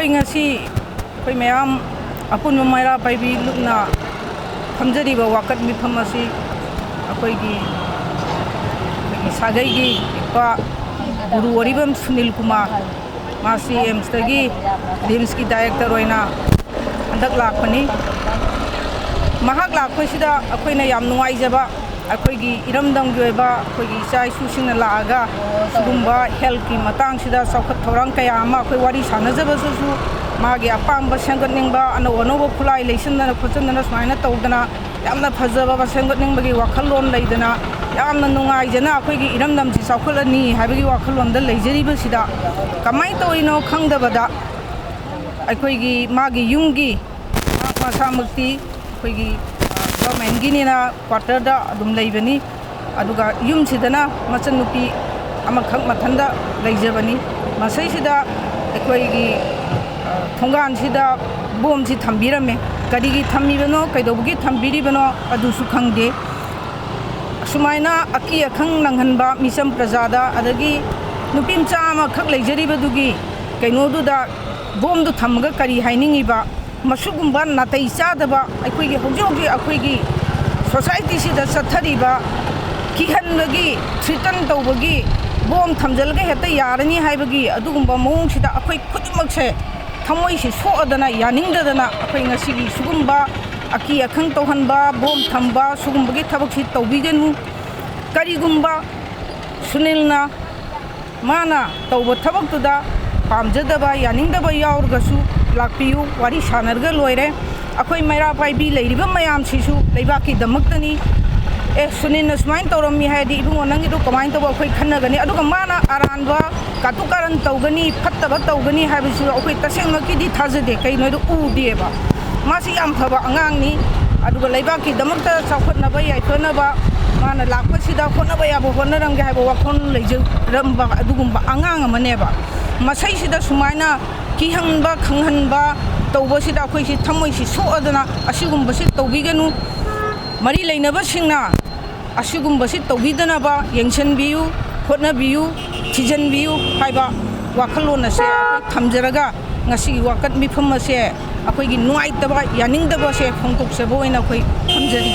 ꯑꯩꯈꯣꯏ ꯉꯁꯤ ꯑꯩꯈꯣꯏ ꯃꯌꯥꯝ ꯑꯄꯨꯟꯕ ꯃꯩꯔꯥ ꯄꯥꯏꯕꯤ ꯂꯨꯞꯅ ꯐꯝꯖꯔꯤꯕ ꯋꯥꯀꯠ ꯃꯤꯐꯝ ꯑꯁꯤ ꯑꯩꯈꯣꯏꯒꯤ ꯁꯥꯒꯩꯒꯤ ꯏꯄꯥ ꯒꯨꯔꯨ ꯑꯣꯏꯔꯤꯕ ꯁꯨꯅꯤꯜ ꯀꯨꯃꯥꯔ ꯃꯥꯁꯤ ꯑꯦꯝꯁꯇꯒꯤ ꯔꯤꯝꯁꯀꯤ ꯗꯥꯏꯔꯦꯛꯇꯔ ꯑꯣꯏꯅ ꯍꯟꯗꯛ ꯂꯥꯛꯄꯅꯤ ꯃꯍꯥꯛ ꯂꯥꯛꯄꯁꯤꯗ ꯑꯩꯈꯣꯏꯅ ꯌꯥꯝ ꯅꯨꯡꯉꯥꯏꯖꯕ ꯑꯩꯈꯣꯏꯒꯤ ꯏꯔꯝꯗꯝꯒꯤ ꯑꯣꯏꯕ ꯑꯩꯈꯣꯏꯒꯤ ꯏꯆꯥ ꯏꯁꯨꯁꯤꯡꯅ ꯂꯥꯛꯑꯒ ꯁꯤꯒꯨꯝꯕ ꯍꯦꯜꯊꯀꯤ ꯃꯇꯥꯡꯁꯤꯗ ꯆꯥꯎꯈꯠ ꯊꯧꯔꯥꯡ ꯀꯌꯥ ꯑꯃ ꯑꯩꯈꯣꯏ ꯋꯥꯔꯤ ꯁꯥꯟꯅꯖꯕꯁꯨ ꯃꯥꯒꯤ ꯑꯄꯥꯝꯕ ꯁꯦꯝꯒꯠꯅꯤꯡꯕ ꯑꯅꯧ ꯑꯅꯧꯕ ꯈꯨꯠꯂꯥꯏ ꯂꯩꯁꯤꯟꯗꯅ ꯈꯣꯠꯆꯤꯟꯗꯅ ꯁꯨꯃꯥꯏꯅ ꯇꯧꯗꯅ ꯌꯥꯝꯅ ꯐꯖꯕ ꯁꯦꯝꯒꯠꯅꯤꯡꯕꯒꯤ ꯋꯥꯈꯜꯂꯣꯟ ꯂꯩꯗꯅ ꯌꯥꯝꯅ ꯅꯨꯡꯉꯥꯏꯖꯅ ꯑꯩꯈꯣꯏꯒꯤ ꯏꯔꯝꯗꯝꯁꯤ ꯆꯥꯎꯈꯠꯂꯅꯤ ꯍꯥꯏꯕꯒꯤ ꯋꯥꯈꯜꯂꯣꯟꯗ ꯂꯩꯖꯔꯤꯕꯁꯤꯗ ꯀꯃꯥꯏꯅ ꯇꯧꯔꯤꯅꯣ ꯈꯪꯗꯕꯗ ꯑꯩꯈꯣꯏꯒꯤ ꯃꯥꯒꯤ ꯌꯨꯝꯒꯤ ꯃꯁꯥꯃꯛꯇꯤ ꯑꯩꯈꯣꯏꯒꯤ ꯒꯚꯔꯟꯃꯦꯟꯠꯒꯤꯅꯤꯅ ꯀ꯭ꯋꯥꯇꯔꯗ ꯑꯗꯨꯝ ꯂꯩꯕꯅꯤ ꯑꯗꯨꯒ ꯌꯨꯝꯁꯤꯗꯅ ꯃꯆꯟꯅꯨꯄꯤ ꯑꯃꯈꯛ ꯃꯊꯟꯗ ꯂꯩꯖꯕꯅꯤ ꯃꯁꯤꯁꯤꯗ ꯑꯩꯈꯣꯏꯒꯤ ꯊꯣꯡꯒꯥꯟꯁꯤꯗ ꯕꯣꯝꯁꯤ ꯊꯝꯕꯤꯔꯝꯃꯦ ꯀꯔꯤꯒꯤ ꯊꯝꯃꯤꯕꯅꯣ ꯀꯩꯗꯧꯕꯒꯤ ꯊꯝꯕꯤꯔꯤꯕꯅꯣ ꯑꯗꯨꯁꯨ ꯈꯪꯗꯦ ꯑꯁꯨꯃꯥꯏꯅ ꯑꯀꯤ ꯑꯈꯪ ꯅꯪꯍꯟꯕ ꯃꯤꯆꯝ ꯄ꯭ꯔꯖꯥꯗ ꯑꯗꯒꯤ ꯅꯨꯄꯤ ꯃꯆꯥ ꯑꯃꯈꯛ ꯂꯩꯖꯔꯤꯕꯗꯨꯒꯤ ꯀꯩꯅꯣꯗꯨꯗ ꯕꯣꯝꯗꯨ ꯊꯝꯃꯒ ꯀꯔꯤ ꯍꯥꯏꯅꯤꯡꯉꯤꯕ ꯃꯁꯤꯒꯨꯝꯕ ꯅꯥꯇꯩ ꯆꯥꯗꯕ ꯑꯩꯈꯣꯏꯒꯤ ꯍꯧꯖꯤꯛ ꯍꯧꯖꯤꯛ ꯑꯩꯈꯣꯏꯒꯤ ꯁꯣꯁꯥꯏꯇꯤꯁꯤꯗ ꯆꯠꯊꯔꯤꯕ ꯀꯤꯍꯟꯕꯒꯤ ꯊ꯭ꯔꯤꯇꯟ ꯇꯧꯕꯒꯤ ꯕꯣꯝ ꯊꯝꯖꯤꯜꯂꯒ ꯍꯦꯛꯇ ꯌꯥꯔꯅꯤ ꯍꯥꯏꯕꯒꯤ ꯑꯗꯨꯒꯨꯝꯕ ꯃꯑꯣꯡꯁꯤꯗ ꯑꯩꯈꯣꯏ ꯈꯨꯗꯤꯡꯃꯛꯁꯦ ꯊꯃꯣꯏꯁꯤ ꯁꯣꯛꯑꯗꯅ ꯌꯥꯅꯤꯡꯗꯗꯅ ꯑꯩꯈꯣই ꯉꯁꯤꯒꯤ ꯁꯤꯒꯨꯝꯕ ꯑꯀꯤ ꯑꯈꯪ ꯇꯧꯍꯟꯕ ꯕꯣꯝ ꯊꯝꯕ ꯁꯤꯒꯨꯝꯕꯒꯤ ꯊꯕꯛꯁꯤ ꯇꯧꯕꯤꯒꯅꯨ ꯀꯔꯤꯒꯨꯝꯕ ꯁꯨꯅꯤꯜꯅ ꯃꯥꯅ ꯇꯧꯕ ꯊꯕꯛꯇꯨꯗ ꯄꯥꯝꯖꯗꯕ ꯌꯥꯅꯤꯡꯗꯕ ꯌꯥꯎꯔꯒꯁꯨ ꯂꯥꯛꯄꯤꯌꯨ ꯋꯥꯔꯤ ꯁꯥꯟꯅꯔꯒ ꯂꯣꯏꯔꯦ ꯑꯩꯈꯣꯏ ꯃꯩꯔꯥ ꯄꯥꯏꯕꯤ ꯂꯩꯔꯤꯕ ꯃꯌꯥꯝꯁꯤꯁꯨ ꯂꯩꯕꯥꯛꯀꯤꯗꯃꯛꯇꯅꯤ ꯁꯨꯅꯤꯜꯅ ꯁꯨꯃꯥꯏꯅ ꯇꯧꯔꯝꯃꯤ ꯍꯥꯏꯔꯗꯤ ꯏꯕꯨꯡꯉꯣ ꯅꯪꯒꯤꯗꯣ ꯀꯃꯥꯏꯅ ꯇꯧꯕ ꯑꯩꯈꯣꯏ ꯈꯟꯅꯒꯅꯤ ꯑꯗꯨꯒ ꯃꯥꯅ ꯑꯔꯥꯟꯕ ꯀꯥꯇꯨ ꯀꯥꯔꯟ ꯇꯧꯒꯅꯤ ꯐꯠꯇꯕ ꯇꯧꯒꯅꯤ ꯍꯥꯏꯕꯁꯤꯁꯨ ꯑꯩꯈꯣꯏ ꯇꯁꯦꯡꯃꯛꯀꯤꯗꯤ ꯊꯥꯖꯗꯦ ꯀꯩꯅꯣꯗꯣ ꯎꯗꯦꯕ ꯃꯥꯁꯤ ꯌꯥꯝ ꯐꯕ ꯑꯉꯥꯡꯅꯤ ꯑꯗꯨꯒ ꯂꯩꯕꯥꯛꯀꯤꯗꯃꯛꯇ ꯆꯥꯎꯈꯠꯅꯕ ꯌꯥꯏꯐꯅꯕ ꯃꯥꯅ ꯂꯥꯛꯄꯁꯤꯗ ꯍꯣꯠꯅꯕ ꯌꯥꯕ ꯍꯣꯠꯅꯔꯝꯒꯦ ꯍꯥꯏꯕ ꯋꯥꯈꯜ ꯂꯩꯖꯔꯝꯕ ꯑꯗꯨꯒꯨꯝꯕ ꯑꯉꯥꯡ ꯑꯃꯅꯦꯕ ꯃꯁꯩꯁꯤꯗ ꯁꯨꯃꯥꯏꯅ ꯀꯤꯍꯟꯕ ꯈꯪꯍꯟꯕ ꯇꯧꯕꯁꯤꯗ ꯑꯩꯈꯣꯏꯁꯤ ꯊꯃꯣꯏꯁꯤ ꯁꯣꯛꯑꯗꯅ ꯑꯁꯤꯒꯨꯝꯕꯁꯤ ꯇꯧꯕꯤꯒꯅꯨ ꯃꯔꯤ ꯂꯩꯅꯕꯁꯤꯡꯅ ꯑꯁꯤꯒꯨꯝꯕꯁꯤ ꯇꯧꯕꯤꯗꯅꯕ ꯌꯦꯡꯁꯤꯟꯕꯤꯌꯨ ꯍꯣꯠꯅꯕꯤꯌꯨ ꯊꯤꯖꯤꯟꯕꯤꯌꯨ ꯍꯥꯏꯕ ꯋꯥꯈꯜꯂꯣꯟ ꯑꯁꯦ ꯑꯩꯈꯣꯏ ꯊꯝꯖꯔꯒ ꯉꯁꯤꯒꯤ ꯋꯥꯀꯠ ꯃꯤꯐꯝ ꯑꯁꯦ ꯑꯩꯈꯣꯏꯒꯤ ꯅꯨꯡꯉꯥꯏꯇꯕ ꯌꯥꯅꯤꯡꯗꯕꯁꯦ ꯐꯣꯡꯗꯣꯛꯆꯕ ꯑꯣꯏꯅ ꯑꯩꯈꯣꯏ ꯊꯝꯖꯔꯤ